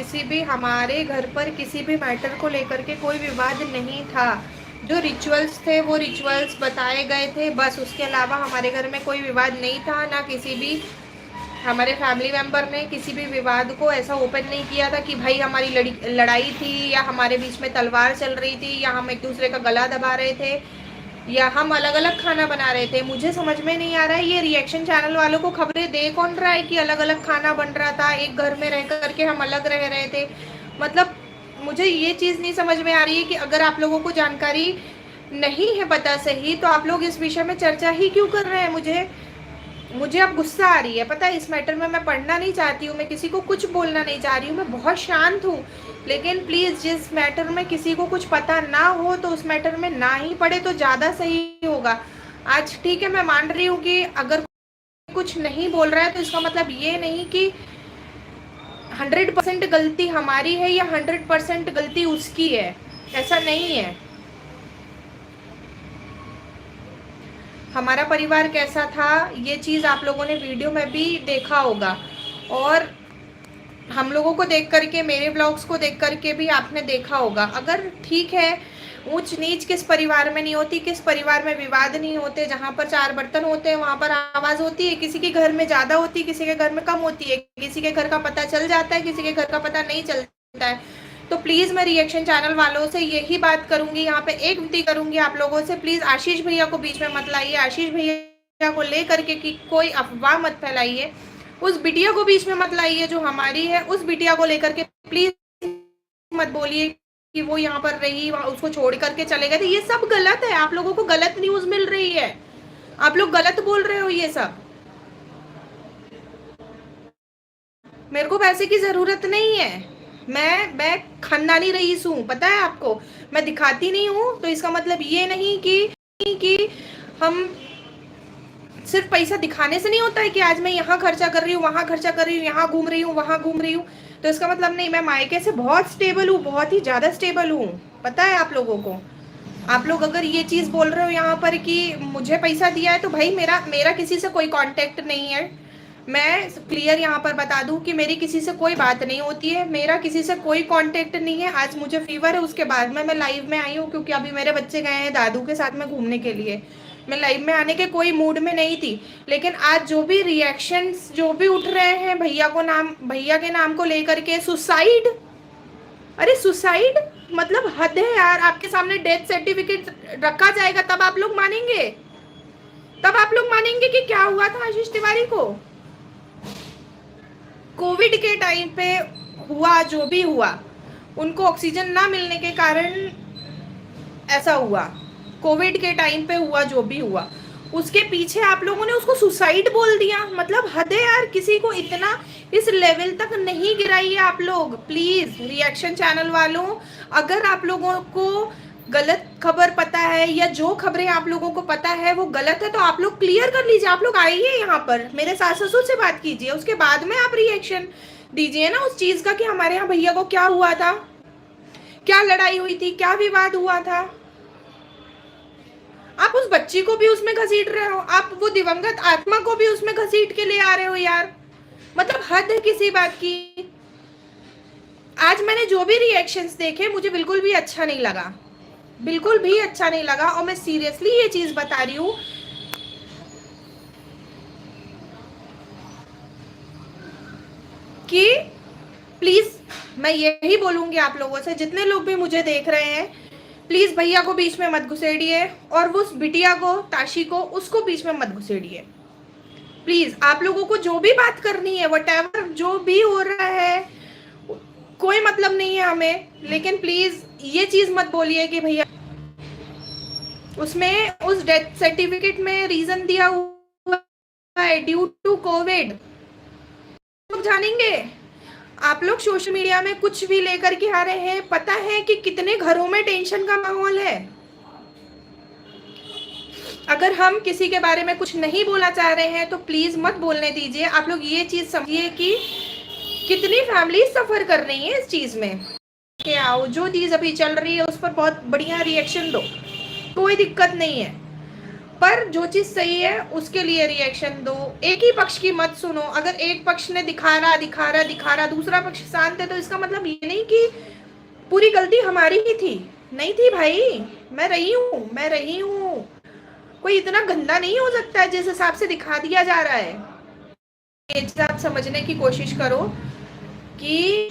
किसी भी हमारे घर पर किसी भी मैटर को लेकर के कोई विवाद नहीं था। जो रिचुअल्स थे वो रिचुअल्स बताए गए थे, बस। उसके अलावा हमारे घर में कोई विवाद नहीं था, ना किसी भी हमारे फैमिली मेंबर ने किसी भी विवाद को ऐसा ओपन नहीं किया था कि भाई हमारी लड़ाई थी, या हमारे बीच में तलवार चल रही थी, या हम एक दूसरे का गला दबा रहे थे, या हम अलग अलग खाना बना रहे थे। मुझे समझ में नहीं आ रहा है, ये रिएक्शन चैनल वालों को खबरें दे कौन रहा है कि अलग अलग खाना बन रहा था, एक घर में रह करके हम अलग रह रहे थे। मतलब मुझे ये चीज़ नहीं समझ में आ रही है कि अगर आप लोगों को जानकारी नहीं है पता सही, तो आप लोग इस विषय में चर्चा ही क्यों कर रहे हैं। मुझे अब गुस्सा आ रही है, पता है। इस मैटर में मैं पढ़ना नहीं चाहती हूँ, मैं किसी को कुछ बोलना नहीं चाह रही हूँ, मैं बहुत शांत हूँ। लेकिन प्लीज़, जिस मैटर में किसी को कुछ पता ना हो तो उस मैटर में ना ही पढ़े तो ज़्यादा सही होगा। आज ठीक है, मैं मान रही हूँ कि अगर कुछ नहीं बोल रहा है तो इसका मतलब ये नहीं कि 100% गलती हमारी है या 100% गलती उसकी है, ऐसा नहीं है। हमारा परिवार कैसा था ये चीज़ आप लोगों ने वीडियो में भी देखा होगा, और हम लोगों को देख करके, मेरे ब्लॉग्स को देख करके भी आपने देखा होगा। अगर ठीक है, ऊंच नीच किस परिवार में नहीं होती, किस परिवार में विवाद नहीं होते, जहाँ पर 4 बर्तन होते हैं वहाँ पर आवाज़ होती है। किसी के घर में ज़्यादा होती है, किसी के घर में कम होती है, किसी के घर का पता चल जाता है, किसी के घर का पता नहीं चलता है। तो प्लीज़ मैं रिएक्शन चैनल वालों से यही बात करूंगी, यहाँ पे एक विनती करूंगी आप लोगों से, प्लीज़ आशीष भैया को बीच में मत लाइए। आशीष भैया को ले करके कि कोई अफवाह मत फैलाइए। उस बिटिया को बीच में मत लाइए जो हमारी है, उस बिटिया को लेकर के प्लीज मत बोलिए कि वो यहाँ पर रही, उसको छोड़ करके चले गए थे। ये सब गलत है, आप लोगों को गलत न्यूज मिल रही है, आप लोग गलत बोल रहे हो। ये सब मेरे को पैसे की जरूरत नहीं है, मैं खानदानी रईस हूँ, पता है आपको। मैं दिखाती नहीं हूँ तो इसका मतलब ये नहीं कि हम सिर्फ पैसा दिखाने से नहीं होता है कि आज मैं यहाँ खर्चा कर रही हूँ, वहाँ खर्चा कर रही हूँ, यहाँ घूम रही हूँ, वहाँ घूम रही हूँ, तो इसका मतलब नहीं। मैं मायके से बहुत स्टेबल हूँ, बहुत ही ज़्यादा स्टेबल हूँ, पता है आप लोगों को। आप लोग अगर ये चीज़ बोल रहे हो यहाँ पर कि मुझे पैसा दिया है, तो भाई मेरा किसी से कोई कांटेक्ट नहीं है। मैं क्लियर यहाँ पर बता दूँ कि मेरी किसी से कोई बात नहीं होती है, मेरा किसी से कोई कांटेक्ट नहीं है। आज मुझे फीवर है, उसके बाद में मैं लाइव में आई हूँ, क्योंकि अभी मेरे बच्चे गए हैं दादू के साथ में घूमने के लिए। मैं लाइव में आने के कोई मूड में नहीं थी। लेकिन आज जो भी रिएक्शंस जो भी उठ रहे हैं भैया के नाम को लेकर के, सुसाइड, अरे सुसाइड, मतलब हद है यार। आपके सामने डेथ सर्टिफिकेट रखा जाएगा तब आप लोग मानेंगे, तब आप लोग मानेंगे कि क्या हुआ था आशीष तिवारी को। कोविड के टाइम पे हुआ जो भी हुआ, उनको ऑक्सीजन ना मिलने के कारण ऐसा हुआ। कोविड के टाइम पे हुआ जो भी हुआ, उसके पीछे आप लोगों ने उसको सुसाइड बोल दिया। मतलब हद है यार, किसी को इतना इस लेवल तक नहीं गिराइए आप लोग प्लीज। रिएक्शन चैनल वालों, अगर आप लोगों को गलत खबर पता है या जो खबरें आप लोगों को पता है वो गलत है, तो आप लोग क्लियर कर लीजिए। आप लोग आइए यहाँ पर, मेरे सास ससुर से बात कीजिए, उसके बाद में आप रिएक्शन दीजिए ना उस चीज का कि हमारे यहाँ भैया को क्या हुआ था, क्या लड़ाई हुई थी, क्या विवाद हुआ था। आप उस बच्ची को भी उसमें घसीट रहे हो, आप वो दिवंगत आत्मा को भी उसमें घसीट के ले आ रहे हो यार। मतलब हद है किसी बात की। आज मैंने जो भी रिएक्शंस देखे मुझे बिल्कुल भी अच्छा नहीं लगा, बिल्कुल भी अच्छा नहीं लगा। और मैं सीरियसली ये चीज बता रही हूँ कि प्लीज, मैं यही बोलूंगी आप लोगों से, जितने लोग भी मुझे देख रहे हैं, प्लीज भैया को बीच में मत घुसेड़िए, और वो बिटिया को, ताशी को, उसको बीच में मत घुसेड़िए प्लीज। आप लोगों को जो भी बात करनी है, व्हाटएवर जो भी हो रहा है, कोई मतलब नहीं है हमें। लेकिन प्लीज ये चीज मत बोलिए कि भैया उसमें, उस डेथ सर्टिफिकेट में रीजन दिया हुआ है ड्यू टू कोविड। लोग जानेंगे, आप लोग सोशल मीडिया में कुछ भी लेकर के आ रहे हैं, पता है कि कितने घरों में टेंशन का माहौल है। अगर हम किसी के बारे में कुछ नहीं बोलना चाह रहे हैं तो प्लीज मत बोलने दीजिए। आप लोग ये चीज समझिए कि कितनी फैमिली सफर कर रही है इस चीज में। के आओ, जो चीज अभी चल रही है उस पर बहुत बढ़िया रिएक्शन दो, कोई दिक्कत नहीं है। पर जो चीज सही है उसके लिए रिएक्शन दो, एक ही पक्ष की मत सुनो। अगर एक पक्ष ने दिखा रहा दूसरा पक्ष शांत है, तो इसका मतलब ये नहीं कि पूरी गलती हमारी ही थी, नहीं थी भाई। मैं रही हूँ। कोई इतना गंदा नहीं हो सकता है जिस हिसाब से दिखा दिया जा रहा है। ये चीज आप समझने की कोशिश करो कि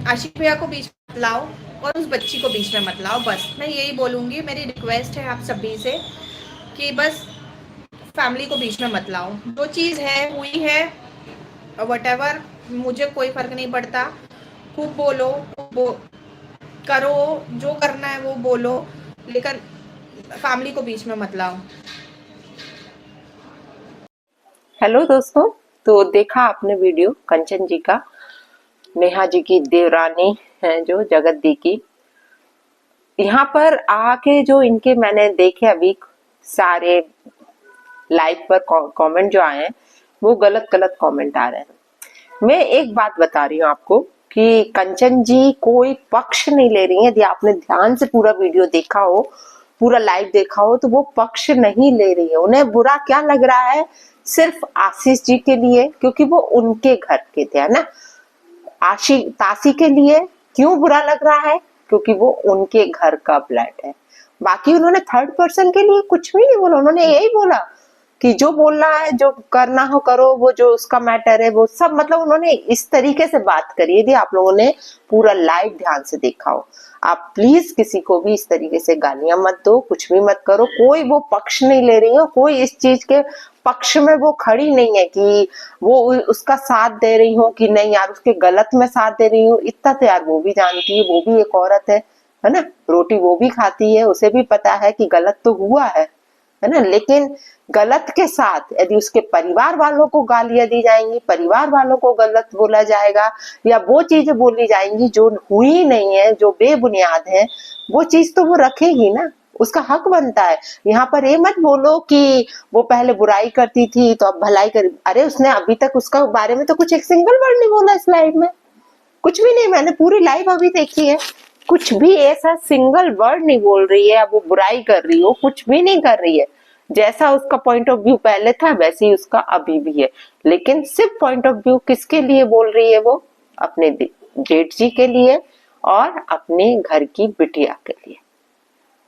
आशिक भैया को बीच में लाओ और उस बच्ची को बीच में मत लाओ। बस मैं यही बोलूंगी, मेरी रिक्वेस्ट है आप सभी से कि बस फैमिली को बीच में मत लाओ। जो चीज़ है हुई है, वटेवर, मुझे कोई फर्क नहीं पड़ता। खूब बोलो, करो, जो करना है वो बोलो, लेकिन फैमिली को बीच में मत लाओ। हेलो दोस्तों, तो देखा आपने वीडियो कंचन जी का, नेहा जी की देवरानी है जो जगत दी की। यहाँ पर आके जो इनके मैंने देखे अभी सारे लाइव पर कमेंट जो आए हैं, वो गलत गलत कमेंट आ रहे हैं। मैं एक बात बता रही हूँ आपको कि कंचन जी कोई पक्ष नहीं ले रही है। यदि आपने ध्यान से पूरा वीडियो देखा हो, पूरा लाइव देखा हो, तो वो पक्ष नहीं ले रही है। उन्हें बुरा क्या लग रहा है, सिर्फ आशीष जी के लिए, क्योंकि वो उनके घर के थे, है ना। ताशी के लिए क्यों बुरा लग रहा है, क्योंकि वो उनके घर का ब्लड है। बाकी उन्होंने थर्ड पर्सन के लिए कुछ भी नहीं बोला। उन्होंने यही बोला कि जो बोलना है, जो करना हो करो, वो जो उसका मैटर है वो सब, मतलब उन्होंने इस तरीके से बात करी। यदि आप लोगों ने पूरा लाइव ध्यान से देखा हो, आप प्लीज किसी को भी इस तरीके से गालियां मत दो, कुछ भी मत करो। कोई वो पक्ष नहीं ले रही हो, कोई इस चीज के पक्ष में वो खड़ी नहीं है कि वो उसका साथ दे रही हो कि नहीं यार उसके गलत में साथ दे रही हूँ। इतना तो यार वो भी जानती है, वो भी एक औरत है ना। रोटी वो भी खाती है, उसे भी पता है कि गलत तो हुआ है ना। लेकिन गलत के साथ यदि उसके परिवार वालों को गालियां दी जाएंगी, परिवार वालों को गलत बोला जाएगा, या वो चीजें बोली जाएंगी जो हुई नहीं है, जो बेबुनियाद है, वो चीज तो वो रखेगी ना, उसका हक बनता है। यहाँ पर ये मत बोलो कि वो पहले बुराई करती थी तो अब भलाई कर। अरे उसने अभी तक उसका बारे में तो कुछ एक सिंगल वर्ड नहीं बोला इस लाइव में, कुछ भी नहीं। मैंने पूरी लाइव अभी देखी है, कुछ भी ऐसा सिंगल वर्ड नहीं बोल रही है। अब वो बुराई कर रही हो, कुछ भी नहीं कर रही है। जैसा उसका पॉइंट ऑफ व्यू पहले था वैसे ही उसका अभी भी है। लेकिन सिर्फ पॉइंट ऑफ व्यू किसके लिए बोल रही है, वो अपने जेठ जी के लिए और अपने घर की बिटिया के लिए।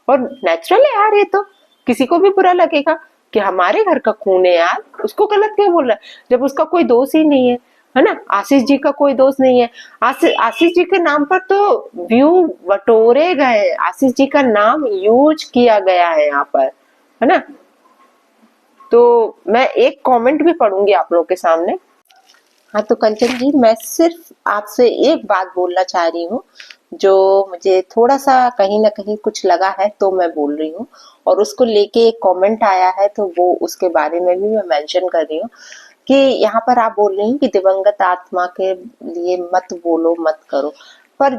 और नेचुरल है यार, ये तो किसी को भी बुरा लगेगा कि हमारे घर का खून है यार, उसको गलत क्यों बोल रहा है, जब उसका कोई दोष ही नहीं है ना। आशीष जी का कोई दोष नहीं है। आशीष जी के नाम पर तो व्यू बटोरे गए, आशीष जी का नाम यूज किया गया है यहाँ पर, है ना। तो मैं एक कमेंट भी पढ़ूंगी आप लोगों के सामने। हाँ, तो कंचन जी, मैं सिर्फ आपसे एक बात बोलना चाह रही हूँ, जो मुझे थोड़ा सा कहीं ना कहीं कुछ लगा है तो मैं बोल रही हूँ, और उसको लेके एक कमेंट आया है तो वो उसके बारे में भी मैं मेंशन कर रही हूँ कि यहाँ पर आप बोल रही हैं कि दिवंगत आत्मा के लिए मत बोलो, मत करो। पर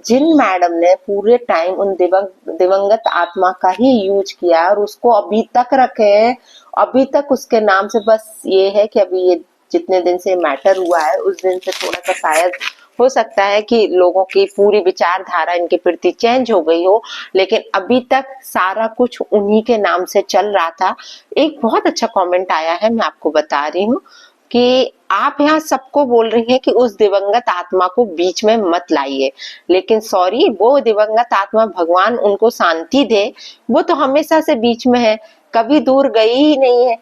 जिन मैडम ने पूरे टाइम उन दिवंगत आत्मा का ही यूज किया और उसको अभी तक रखे हैं, अभी तक उसके नाम से बस ये है कि अभी ये जितने दिन से मैटर हुआ है उस दिन से थोड़ा सा शायद हो सकता है कि लोगों की पूरी विचारधारा इनके प्रति चेंज हो गई हो, लेकिन अभी तक सारा कुछ उन्हीं के नाम से चल रहा था। एक बहुत अच्छा कमेंट आया है, मैं आपको बता रही हूँ कि आप यहाँ सबको बोल रही हैं कि उस दिवंगत आत्मा को बीच में मत लाइए, लेकिन सॉरी, वो दिवंगत आत्मा भगवान उनको शांति दे, वो तो हमेशा से बीच में है, कभी दूर गई ही नहीं है,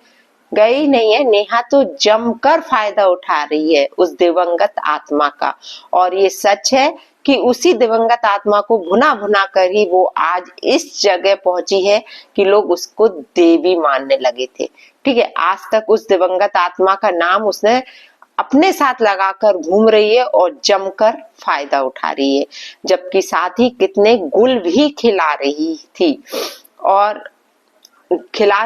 गई नहीं है। नेहा तो जमकर फायदा उठा रही है उस दिवंगत आत्मा का, और ये सच है कि उसी दिवंगत आत्मा को भुना भुना कर ही वो आज इस जगह पहुंची है कि लोग उसको देवी मानने लगे थे। ठीक है, आज तक उस दिवंगत आत्मा का नाम उसने अपने साथ लगाकर घूम रही है और जमकर फायदा उठा रही है, जबकि साथ ही कितने गुल भी खिला रही थी और खिला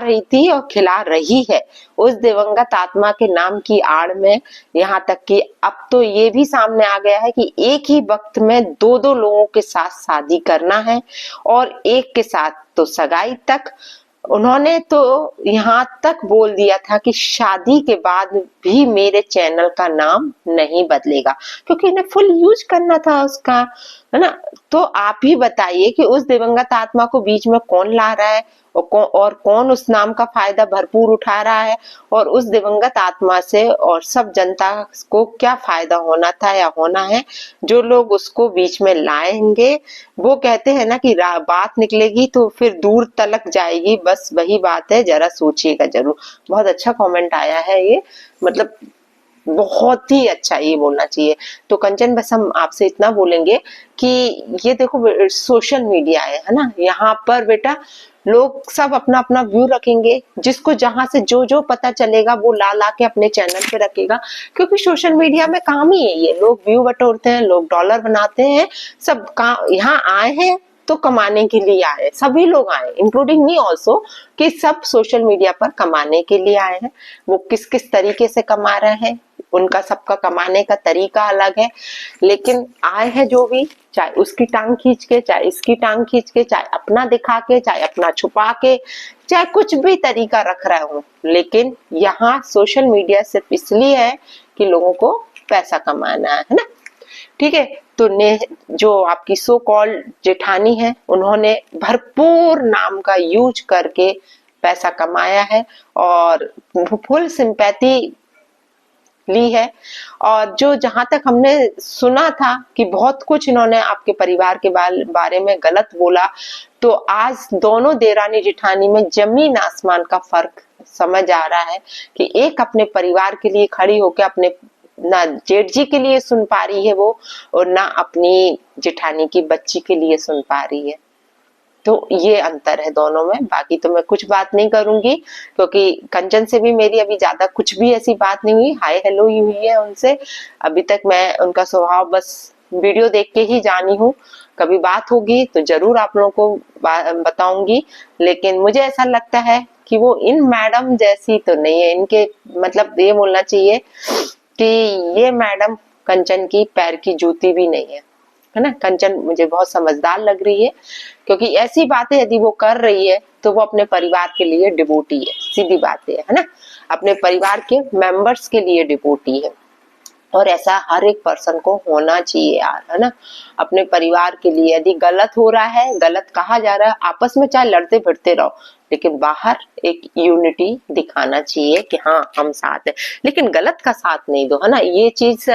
रही है उस दिवंगत आत्मा के नाम की आड़ में। यहाँ तक कि अब तो ये भी सामने आ गया है कि एक ही वक्त में दो दो लोगों के साथ शादी करना है, और एक के साथ तो सगाई तक, उन्होंने तो यहाँ तक बोल दिया था कि शादी के बाद भी मेरे चैनल का नाम नहीं बदलेगा, क्योंकि इन्हें फुल यूज करना था उसका, है ना। तो आप ही बताइए कि उस दिवंगत आत्मा को बीच में कौन ला रहा है और कौन उस नाम का फायदा भरपूर उठा रहा है, और उस दिवंगत आत्मा से और सब जनता को क्या फायदा होना था या होना है। जो लोग उसको बीच में लाएंगे, वो कहते हैं ना कि बात निकलेगी तो फिर दूर तलक जाएगी, बस वही बात है, जरा सोचिएगा जरूर। बहुत अच्छा कमेंट आया है ये, मतलब बहुत ही अच्छा, ये बोलना चाहिए। तो कंचन, बस हम आपसे इतना बोलेंगे कि ये देखो सोशल मीडिया है ना, यहाँ पर बेटा लोग सब अपना अपना व्यू रखेंगे, जिसको जहां से जो जो पता चलेगा वो ला ला के अपने चैनल पे रखेगा, क्योंकि सोशल मीडिया में काम ही है ये, लोग व्यू बटोरते हैं, लोग डॉलर बनाते हैं, सब काम यहाँ आए हैं तो कमाने के लिए आए, सभी लोग आए, इंक्लूडिंग मी ऑल्सो, कि सब सोशल मीडिया पर कमाने के लिए आए हैं। वो किस किस तरीके से कमा रहे हैं, उनका सबका कमाने का तरीका अलग है, लेकिन आए हैं जो भी, चाहे उसकी टांग खींच के, चाहे इसकी टांग खींच के, चाहे अपना दिखा के, चाहे अपना छुपा के, चाहे कुछ भी तरीका रख रहे हो, लेकिन यहाँ सोशल मीडिया सिर्फ इसलिए है कि लोगों को पैसा कमाना है ना। ठीक है, तो जो आपकी सो कॉल्ड जेठानी है, उन्होंने भरपूर नाम का यूज करके पैसा कमाया है और फुल सिंपैथी ली है। और जो जहां तक हमने सुना था कि बहुत कुछ इन्होंने आपके परिवार के बारे में गलत बोला, तो आज दोनों देरानी जेठानी में जमीन आसमान का फर्क समझ आ रहा है कि एक अपने परिवार के लिए खड़ी होकर अपने ना जेठ जी के लिए सुन पा रही है वो, और ना अपनी जेठानी की बच्ची के लिए सुन पा रही है। तो ये अंतर है दोनों में। बाकी तो मैं कुछ बात नहीं करूंगी, क्योंकि कंचन से भी मेरी अभी ज्यादा कुछ भी ऐसी बात नहीं हुई, हाय हेलो ही हुई है उनसे। अभी तक मैं उनका स्वभाव बस वीडियो देख के ही जानी हूँ, कभी बात होगी तो जरूर आप लोगों को बताऊंगी। लेकिन मुझे ऐसा लगता है कि वो इन मैडम जैसी तो नहीं है, इनके मतलब ये बोलना चाहिए कि ये मैडम कंचन की पैर की जूती भी नहीं है ना। कंचन मुझे बहुत समझदार लग रही है, क्योंकि ऐसी बातें यदि वो कर रही है तो वो अपने परिवार के लिए डिवोटी है, सीधी बात है ना, अपने परिवार के मेंबर्स के लिए डिवोटी है। और ऐसा हर एक पर्सन को होना चाहिए यार, है ना, अपने परिवार के लिए। यदि गलत हो रहा है, गलत कहा जा रहा है, आपस में चाहे लड़ते फिरते रहो, लेकिन बाहर एक यूनिटी दिखाना चाहिए कि हाँ हम साथ हैं, लेकिन गलत का साथ नहीं दो, है ना। ये चीज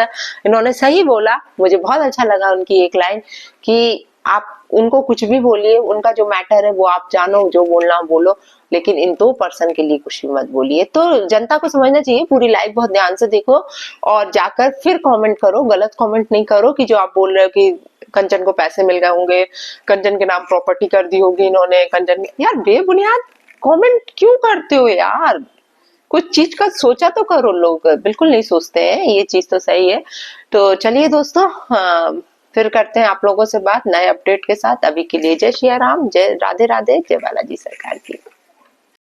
इन्होंने सही बोला, मुझे बहुत अच्छा लगा उनकी एक लाइन कि आप उनको कुछ भी बोलिए, उनका जो मैटर है वो आप जानो, जो बोलना बोलो, लेकिन इन दो पर्सन के लिए कुछ भी मत बोलिए। तो जनता को समझना चाहिए, पूरी लाइव बहुत ध्यान से देखो और जाकर फिर कमेंट करो, गलत कमेंट नहीं करो कि जो आप बोल रहे हो कि कंचन को पैसे मिल गए होंगे, कंचन के नाम प्रॉपर्टी कर दी होगी इन्होंने, कंचन, यार बेबुनियाद कमेंट क्यों करते हो यार, कुछ चीज का सोचा तो करो। लोग बिल्कुल नहीं सोचते हैं, ये चीज तो सही है। तो चलिए दोस्तों, फिर करते हैं आप लोगों से बात नए अपडेट के साथ। अभी के लिए जय श्री राम, जय राधे राधे, जय बालाजी सरकार की।